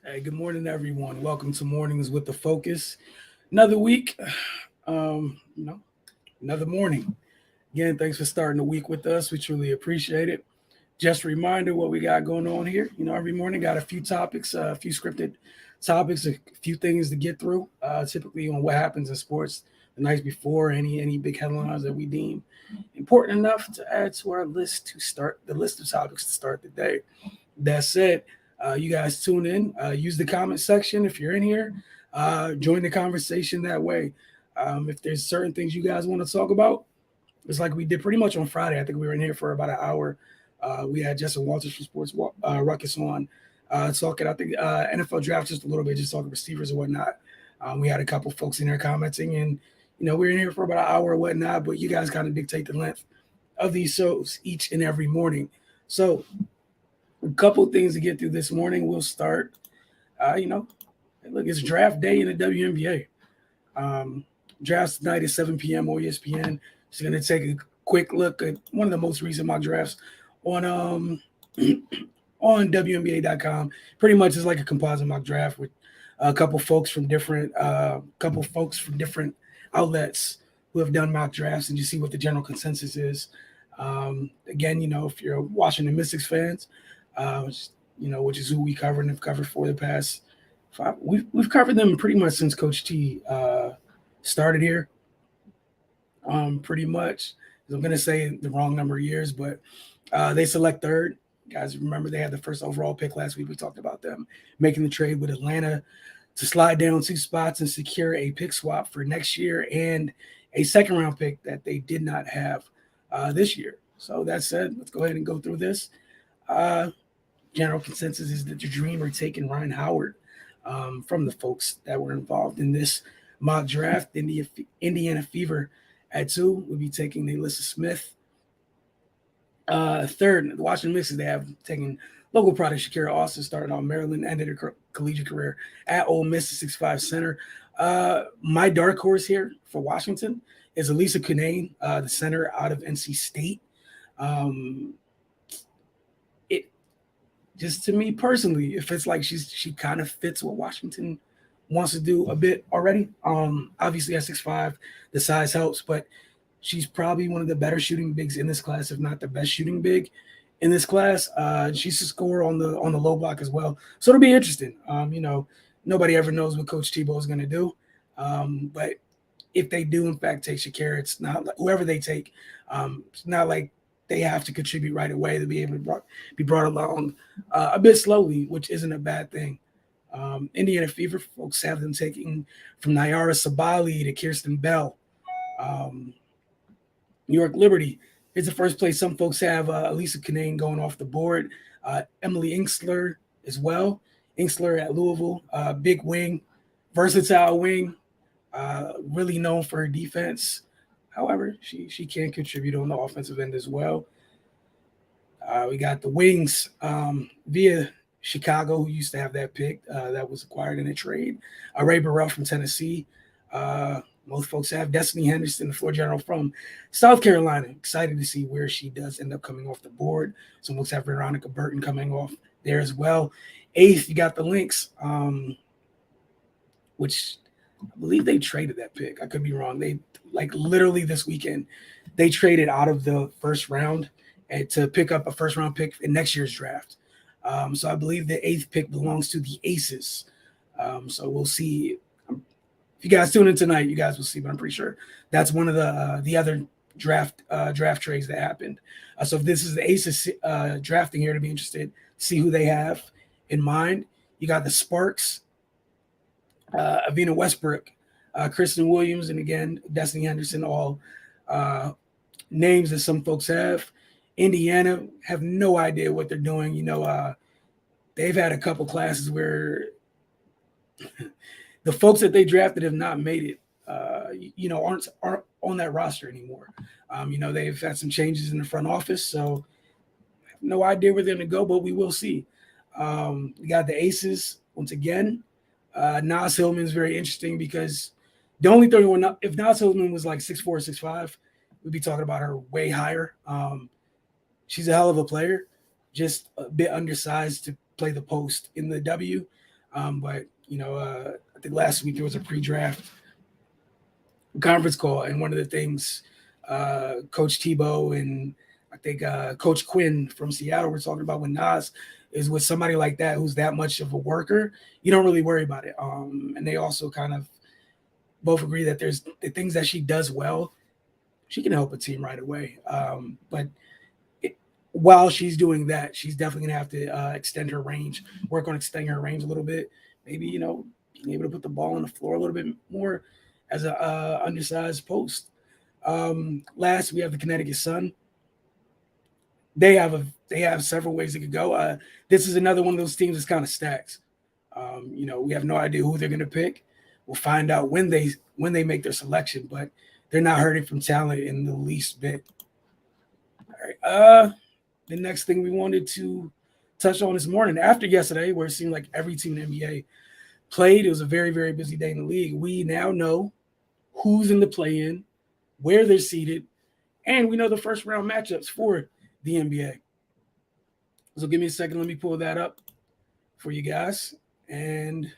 Hey, good morning, everyone. Welcome to Mornings with the Focus. Another week, um, you know, another morning. Again, thanks for starting the week with us. We truly appreciate it. Just a reminder what we got going on here. Every morning got a few topics, a few scripted topics, a few things to get through. Typically on what happens in sports the night before, any big headlines that we deem important enough to add to our list to start the list of topics to start the day. That said, you guys tune in, use the comment section if you're in here, join the conversation that way. If there's certain things you guys want to talk about, it's like we did pretty much on Friday. I think we were in here for about an hour. We had Justin Walters from Sports Ruckus on talking, I think, NFL draft just a little bit, just talking receivers and whatnot. We had a couple folks in there commenting, and we were in here for about an hour or whatnot. But you guys kind of dictate the length of these shows each and every morning. So a couple things to get through this morning. We'll start. Look, it's draft day in the WNBA. Drafts tonight at 7 p.m. on ESPN. Just going to take a quick look at one of the most recent mock drafts on on WNBA.com. Pretty much it's like a composite mock draft with a couple folks from different outlets who have done mock drafts, and you see what the general consensus is. Again, if you're Washington Mystics fans, which is who we cover and have covered for the past five. We've covered them pretty much since Coach T started here. Pretty much. I'm gonna say the wrong number of years, but they select third. Guys, remember they had the first overall pick last week. We talked about them making the trade with Atlanta to slide down 2 spots and secure a pick swap for next year and a second round pick that they did not have this year. So that said, let's go ahead and go through this. General consensus is that the Dream are taking Ryan Howard from the folks that were involved in this mock draft. Indiana Fever at 2 would be taking Elisa Smith. Third, the Washington Mystics, they have taken local product Shakira Austin, started on Maryland, ended her collegiate career at Ole Miss, 6'5" center. My dark horse here for Washington is Elisa Cunanan, the center out of NC State. It just to me personally, if it's like she kind of fits what Washington wants to do a bit already. Obviously at 6'5", the size helps, but she's probably one of the better shooting bigs in this class, if not the best shooting big in this class. She's a scorer on the low block as well, so it'll be interesting. Nobody ever knows what Coach Tebow is going to do, but if they do in fact take Shakira, it's not like whoever they take. It's not like they have to contribute right away to be able to be brought along a bit slowly, which isn't a bad thing. Indiana Fever folks have them taking from Nyara Sabali to Kirsten Bell. New York Liberty is the first place. Some folks have Elisa Cunanan going off the board. Emily Inksler as well. Inksler at Louisville, big wing, versatile wing, really known for her defense. However, she can contribute on the offensive end as well. We got the Wings via Chicago, who used to have that pick that was acquired in a trade. Ray Burrell from Tennessee. Most folks have Destiny Henderson, the floor general from South Carolina. Excited to see where she does end up coming off the board. Some folks have Veronica Burton coming off there as well. 8th, you got the Lynx, which I believe they traded that pick. I could be wrong. They literally this weekend, they traded out of the first round and to pick up a first round pick in next year's draft. So I believe the 8th pick belongs to the Aces. So we'll see. If you guys tune in tonight, you guys will see, but I'm pretty sure that's one of the other draft trades that happened. So if this is the Aces drafting here, to be interested, see who they have in mind. You got the Sparks, Avina Westbrook, Kristen Williams, and again, Destiny Henderson, all names that some folks have. Indiana have no idea what they're doing. They've had a couple classes where the folks that they drafted have not made it, aren't on that roster anymore. They've had some changes in the front office, so I have no idea where they're going to go, but we will see. We got the Aces once again. Nas Hillman is very interesting because the only 31, if Nas Hillman was like 6'4", 6'5", we'd be talking about her way higher. She's a hell of a player, just a bit undersized to play the post in the W. But I think last week there was a pre-draft conference call, and one of the things Coach Tebow and I think Coach Quinn from Seattle were talking about with Nas is with somebody like that who's that much of a worker, you don't really worry about it. And they also kind of both agree that there's the things that she does well, she can help a team right away. But while she's doing that, she's definitely going to have to extend her range, work on extending her range a little bit. Maybe, being able to put the ball on the floor a little bit more as a undersized post. Last, we have the Connecticut Sun. They have several ways it could go. This is another one of those teams that's kind of stacks. We have no idea who they're going to pick. We'll find out when they make their selection, but they're not hurting from talent in the least bit. All right. The next thing we wanted to touch on this morning, after yesterday, where it seemed like every team in the NBA played, it was a very, very busy day in the league. We now know who's in the play-in, where they're seated, and we know the first round matchups for the NBA. So give me a second. Let me pull that up for you guys and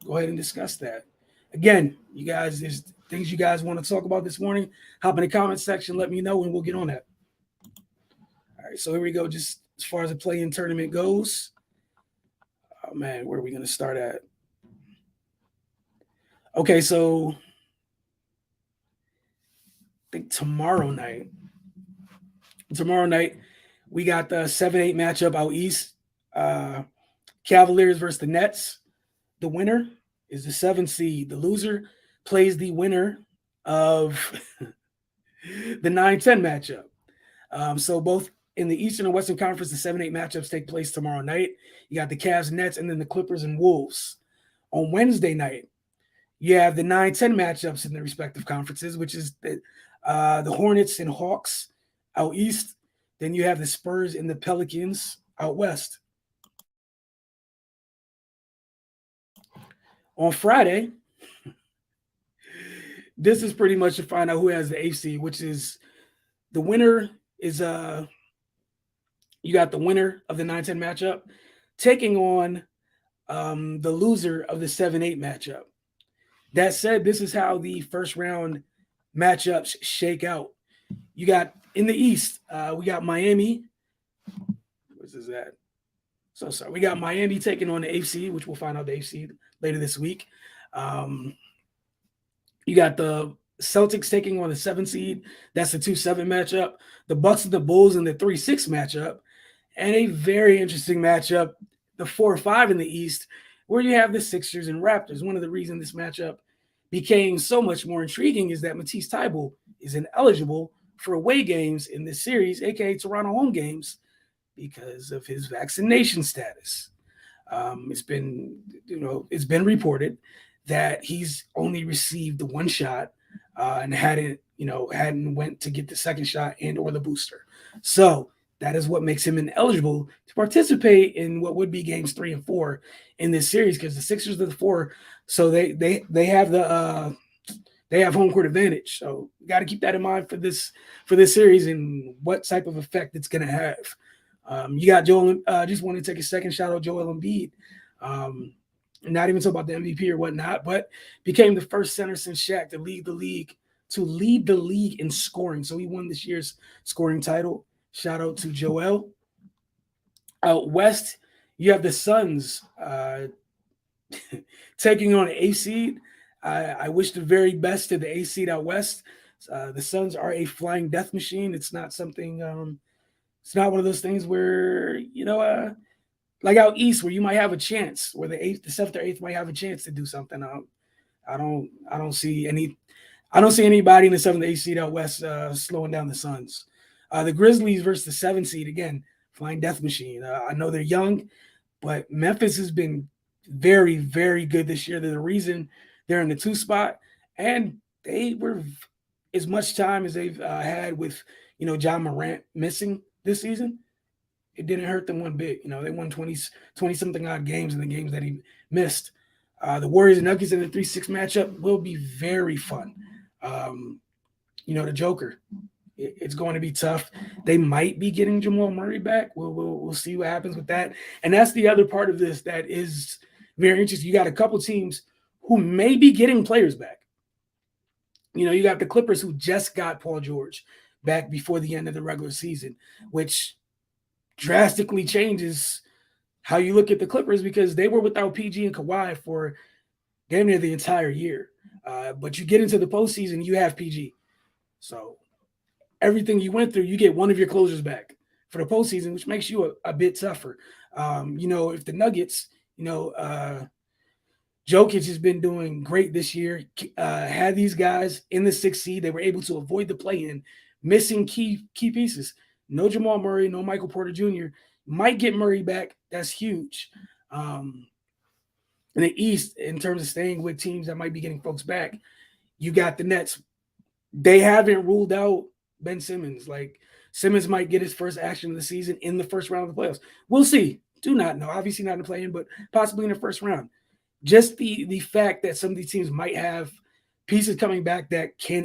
go ahead and discuss that. Again, you guys, there's things you guys want to talk about this morning. Hop in the comment section. Let me know, and we'll get on that. All right, so here we go. Just as far as the play-in tournament goes. Oh, man, where are we going to start at? Okay, so I think tomorrow night, we got the 7-8 matchup out east. Cavaliers versus the Nets. The winner is the 7 seed. The loser plays the winner of the 9-10 matchup. So both in the Eastern and Western Conference, the 7-8 matchups take place tomorrow night. You got the Cavs, Nets, and then the Clippers and Wolves. On Wednesday night, you have the 9-10 matchups in the respective conferences, which is the Hornets and Hawks out east. Then you have the Spurs and the Pelicans out west. On Friday, this is pretty much to find out who has the AC, which is the winner is you got the winner of the 9-10 matchup taking on the loser of the 7-8 matchup. That said, this is how the first round matchups shake out. You got in the East, we got Miami. Where's this at? So sorry. We got Miami taking on the AC, which we'll find out the AC later this week. You got the Celtics taking on the 7 seed. That's the 2-7 matchup. The Bucks and the Bulls in the 3-6 matchup. And a very interesting matchup, the 4-5 in the East, where you have the Sixers and Raptors. One of the reasons this matchup became so much more intriguing is that Matisse Thybulle is ineligible for away games in this series, aka Toronto home games, because of his vaccination status. It's been reported that he's only received the 1 shot and hadn't went to get the 2nd shot and or the booster. So that is what makes him ineligible to participate in what would be games 3 and 4 in this series, because the Sixers are the 4, so they have home court advantage. So you got to keep that in mind for this series and what type of effect it's going to have. You got Joel. Just want to take a second, shout out Joel Embiid. Not even talk about the MVP or whatnot, but became the first center since Shaq to lead the league in scoring. So he won this year's scoring title. Shout out to Joel. Out west, you have the Suns taking on an A seed. I wish the very best to the A seed out west. The Suns are a flying death machine. It's not something. It's not one of those things where like out east, where you might have a chance, where the 7th or 8th might have a chance to do something. I don't see anybody in the 7th or 8th seed out west slowing down the Suns. The Grizzlies versus the 7 seed, again, flying death machine. I know they're young, but Memphis has been very, very good this year. They're the reason they're in the 2 spot, and they were as much time as they've had with John Morant missing this season. It didn't hurt them one bit. They won 20 something odd games in the games that he missed. The Warriors and Nuggets in the 3-6 matchup will be very fun. The Joker. It's going to be tough. They might be getting Jamal Murray back. We'll see what happens with that. And that's the other part of this that is very interesting. You got a couple teams who may be getting players back. You got the Clippers who just got Paul George back before the end of the regular season, which drastically changes how you look at the Clippers because they were without PG and Kawhi for damn near the entire year. But you get into the postseason, you have PG. So everything you went through, you get one of your closers back for the postseason, which makes you a bit tougher. If the Nuggets, Jokic has been doing great this year. Had these guys in the 6th seed, they were able to avoid the play-in, missing key pieces. No Jamal Murray, no Michael Porter Jr. Might get Murray back. That's huge. In the East, in terms of staying with teams that might be getting folks back, you got the Nets. They haven't ruled out Ben Simmons. Like, Simmons might get his first action of the season in the first round of the playoffs. We'll see. Do not know. Obviously not in the play-in, but possibly in the first round. Just the fact that some of these teams might have pieces coming back that can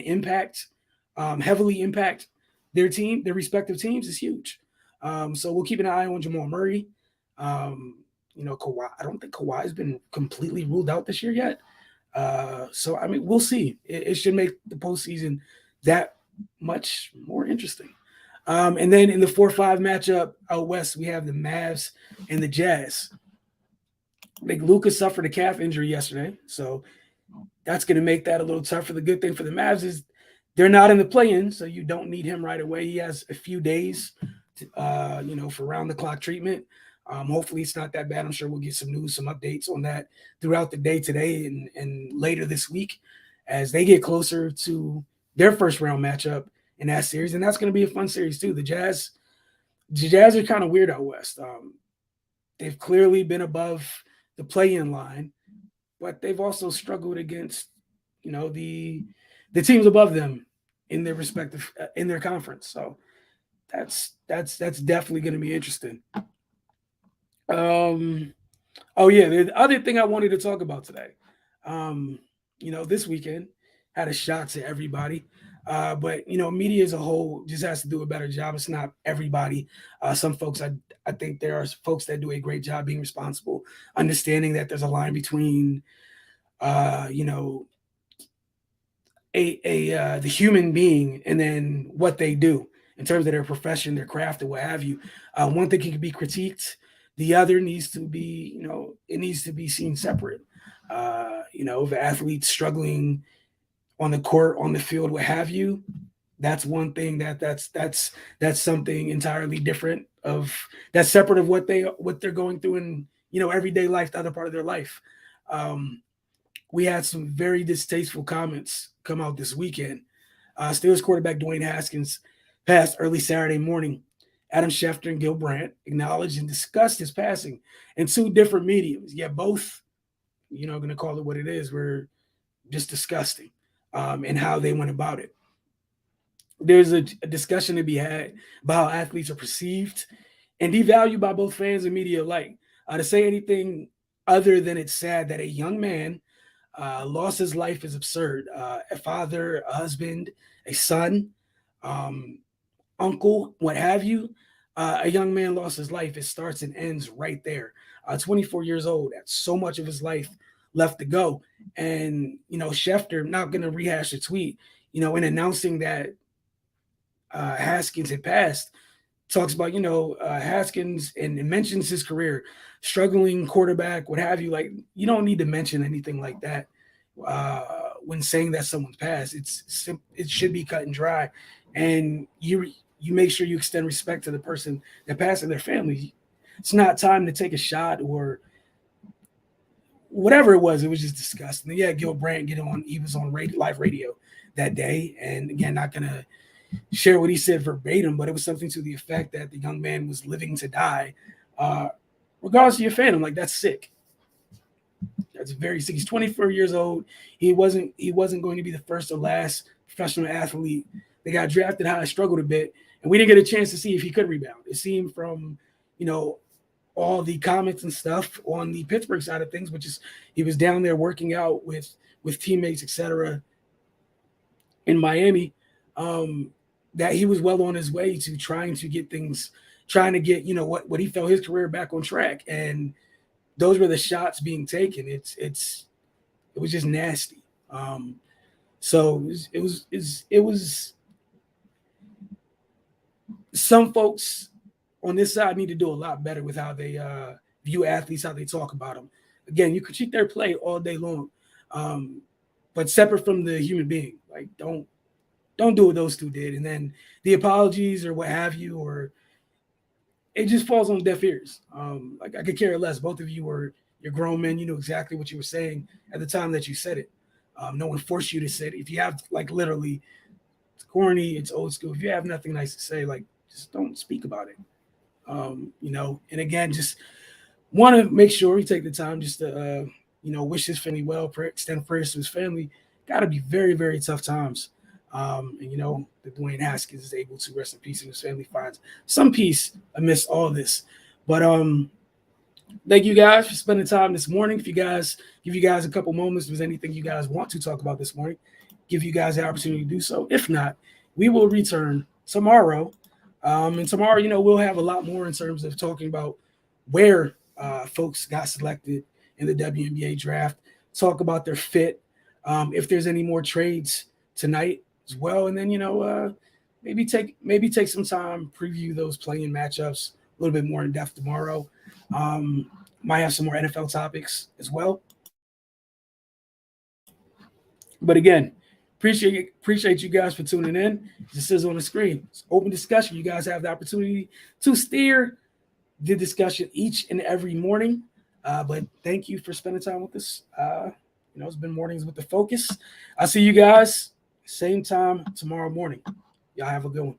heavily impact their respective teams is huge. So we'll keep an eye on Jamal Murray. Kawhi. I don't think Kawhi has been completely ruled out this year yet. So we'll see. It should make the postseason that much more interesting. And then in the 4-5 matchup out west, we have the Mavs and the Jazz. Like, Luka suffered a calf injury yesterday, so that's going to make that a little tougher. The good thing for the Mavs is they're not in the play-in, so you don't need him right away. He has a few days, for round-the-clock treatment. Hopefully it's not that bad. I'm sure we'll get some news, some updates on that throughout the day today and later this week as they get closer to their first-round matchup in that series, and that's going to be a fun series too. The Jazz are kind of weird out west. They've clearly been above the play-in line, but they've also struggled against, the teams above them in their respective in their conference. So that's definitely going to be interesting. The other thing I wanted to talk about today, this weekend had a shock to everybody. But media as a whole just has to do a better job. It's not everybody. Some folks, I think there are folks that do a great job being responsible, understanding that there's a line between, the human being and then what they do in terms of their profession, their craft, or what have you. One thing can be critiqued. The other needs to be, it needs to be seen separate. If an athlete's struggling on the court, on the field, what have you, that's one thing that's something entirely different that's separate of what they're going through in, everyday life, the other part of their life. We had some very distasteful comments come out this weekend. Steelers quarterback Dwayne Haskins passed early Saturday morning. Adam Schefter and Gil Brandt acknowledged and discussed his passing in two different mediums. Yet both, going to call it what it is, were just disgusting. And how they went about it. There's a discussion to be had about how athletes are perceived and devalued by both fans and media alike. To say anything other than it's sad that a young man lost his life is absurd. A father, a husband, a son, uncle, what have you. A young man lost his life. It starts and ends right there. 24 years old. That's so much of his life left to go. And, Schefter, not going to rehash the tweet, in announcing that Haskins had passed, talks about, Haskins and mentions his career, struggling quarterback, what have you. Like, you don't need to mention anything like that when saying that someone's passed. It should be cut and dry. And you make sure you extend respect to the person that passed and their family. It's not time to take a shot or whatever it was just disgusting. Yeah, Gil Brandt he was on live radio that day. And again, not going to share what he said verbatim, but it was something to the effect that the young man was living to die. Regardless of your fandom, like, that's sick. That's very sick. He's 24 years old. He wasn't going to be the first or last professional athlete that got drafted high, struggled a bit, and we didn't get a chance to see if he could rebound. It seemed from, all the comments and stuff on the Pittsburgh side of things, which is he was down there working out with teammates, etc. in Miami, that he was well on his way to trying to get what he felt his career back on track. And those were the shots being taken. It was just nasty. So it was some folks on this side need to do a lot better with how they view athletes, how they talk about them. Again, you critique their play all day long, but separate from the human being. Like don't do what those two did, and then the apologies or what have you, or it just falls on deaf ears. Like I could care less. Both of you were you're grown men. You know exactly what you were saying at the time that you said it. No one forced you to say it. If you have like literally, it's corny, it's old school. If you have nothing nice to say, like just don't speak about it. And again, just want to make sure we take the time just to, wish his family well, extend prayers to his family. Got to be very, very tough times. That Dwayne Haskins is able to rest in peace and his family finds some peace amidst all this. But thank you guys for spending time this morning. If you guys give you guys a couple moments, if there's anything you guys want to talk about this morning, give you guys the opportunity to do so. If not, we will return tomorrow. And tomorrow, we'll have a lot more in terms of talking about where folks got selected in the WNBA draft, talk about their fit, if there's any more trades tonight as well. And then, maybe take some time, preview those play-in matchups a little bit more in depth tomorrow. Might have some more NFL topics as well. But again, appreciate you guys for tuning in. This is on the screen. It's open discussion. You guys have the opportunity to steer the discussion each and every morning. But thank you for spending time with us. It's been Mornings with the Focus. I'll see you guys same time tomorrow morning. Y'all have a good one.